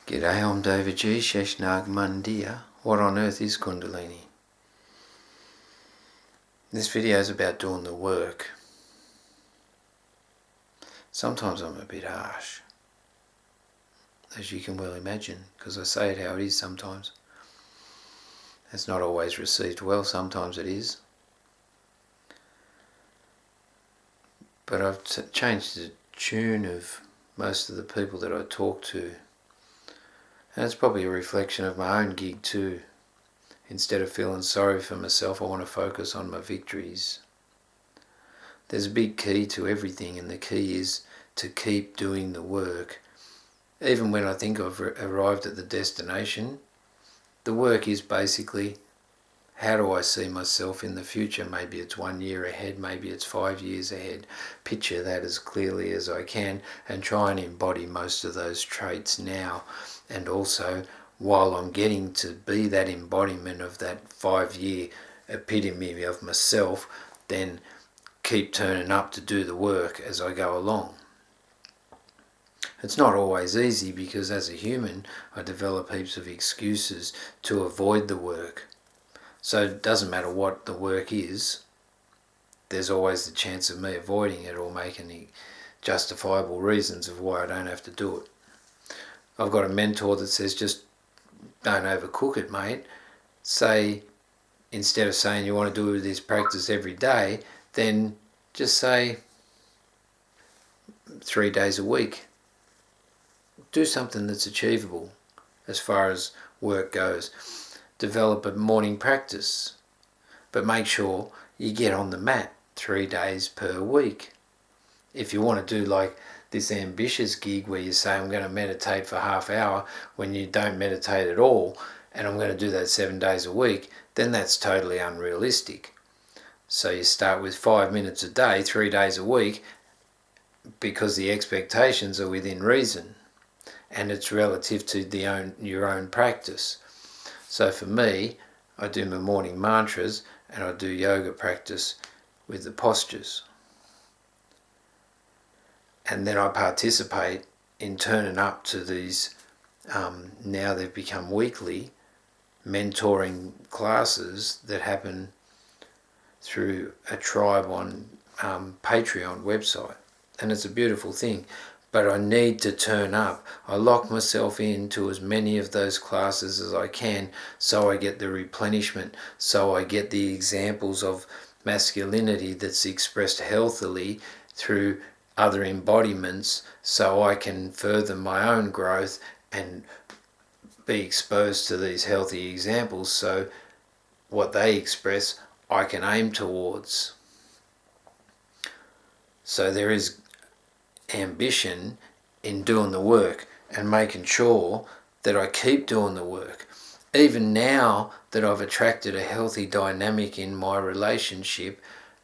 G'day, omdevaji, Sheshnag Mandia. What on earth is Kundalini? This video is about doing the work. Sometimes I'm a bit harsh, as you can well imagine, because I say it how it is sometimes. It's not always received well, sometimes it is. But I've changed the tune of most of the people that I talk to. And it's probably a reflection of my own gig too. Instead of feeling sorry for myself, I want to focus on my victories. There's a big key to everything, and the key is to keep doing the work. Even when I think I've arrived at the destination, the work is basically, how do I see myself in the future? Maybe it's 1 year ahead, maybe it's 5 years ahead. Picture that as clearly as I can and try and embody most of those traits now. And also, while I'm getting to be that embodiment of that 5-year epitome of myself, then keep turning up to do the work as I go along. It's not always easy because as a human I develop heaps of excuses to avoid the work. So it doesn't matter what the work is, there's always the chance of me avoiding it or making justifiable reasons of why I don't have to do it. I've got a mentor that says just don't overcook it, mate. Say, instead of saying you want to do this practice every day, then just say 3 days a week. Do something that's achievable as far as work goes. Develop a morning practice, but make sure you get on the mat 3 days per week. If you want to do like this ambitious gig where you say I'm going to meditate for half hour when you don't meditate at all, and I'm going to do that 7 days a week, then that's totally unrealistic. So you start with 5 minutes a day, 3 days a week, because the expectations are within reason and it's relative to your own practice. So for me, I do my morning mantras and I do yoga practice with the postures. And then I participate in turning up to these, now they've become weekly, mentoring classes that happen through a tribe on Patreon website. And it's a beautiful thing. But I need to turn up. I lock myself into as many of those classes as I can so I get the replenishment, so I get the examples of masculinity that's expressed healthily through other embodiments, so I can further my own growth and be exposed to these healthy examples, so what they express I can aim towards. So there is ambition in doing the work and making sure that I keep doing the work. Even now that I've attracted a healthy dynamic in my relationship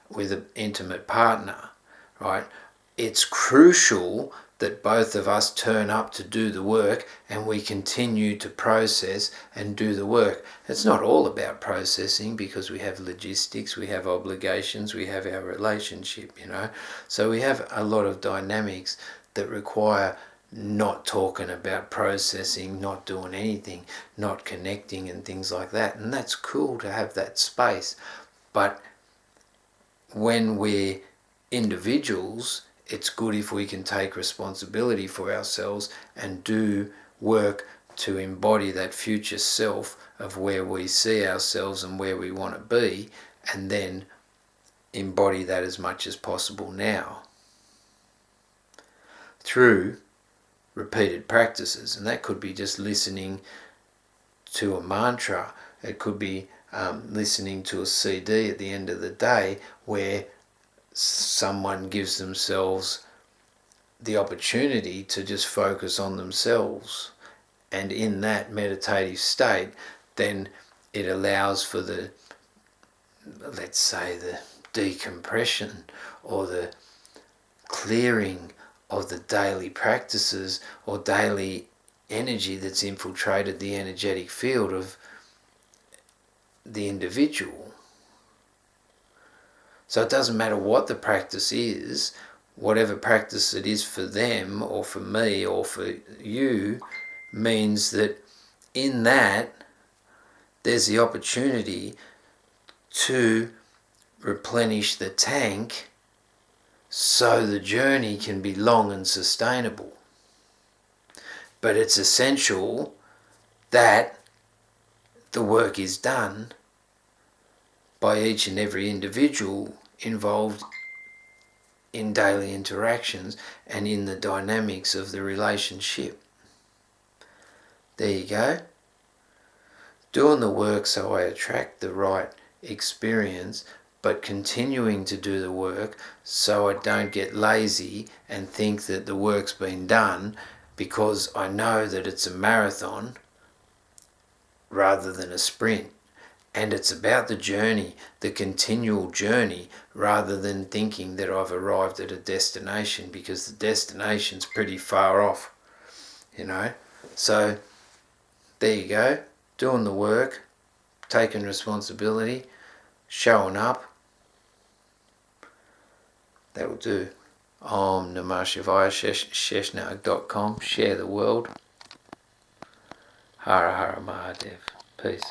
with an intimate partner, right? It's crucial that both of us turn up to do the work and we continue to process and do the work. It's not all about processing because we have logistics, we have obligations, we have our relationship, So we have a lot of dynamics that require not talking about processing, not doing anything, not connecting and things like that. And that's cool to have that space. But when we're individuals, it's good if we can take responsibility for ourselves and do work to embody that future self of where we see ourselves and where we want to be, and then embody that as much as possible now through repeated practices. And that could be just listening to a mantra. It could be listening to a CD at the end of the day where someone gives themselves the opportunity to just focus on themselves, and in that meditative state then it allows for the, let's say, the decompression or the clearing of the daily practices or daily energy that's infiltrated the energetic field of the individual. So it doesn't matter what the practice is, whatever practice it is for them or for me or for you, means that in that there's the opportunity to replenish the tank so the journey can be long and sustainable. But it's essential that the work is done by each and every individual involved in daily interactions and in the dynamics of the relationship. There you go. Doing the work so I attract the right experience, but continuing to do the work so I don't get lazy and think that the work's been done, because I know that it's a marathon rather than a sprint. And it's about the journey, the continual journey, rather than thinking that I've arrived at a destination, because the destination's pretty far off, you know. So there you go, doing the work, taking responsibility, showing up. That will do. omdevaji, sheshnag.com. Share the world. Hara Hara Mahadev. Peace.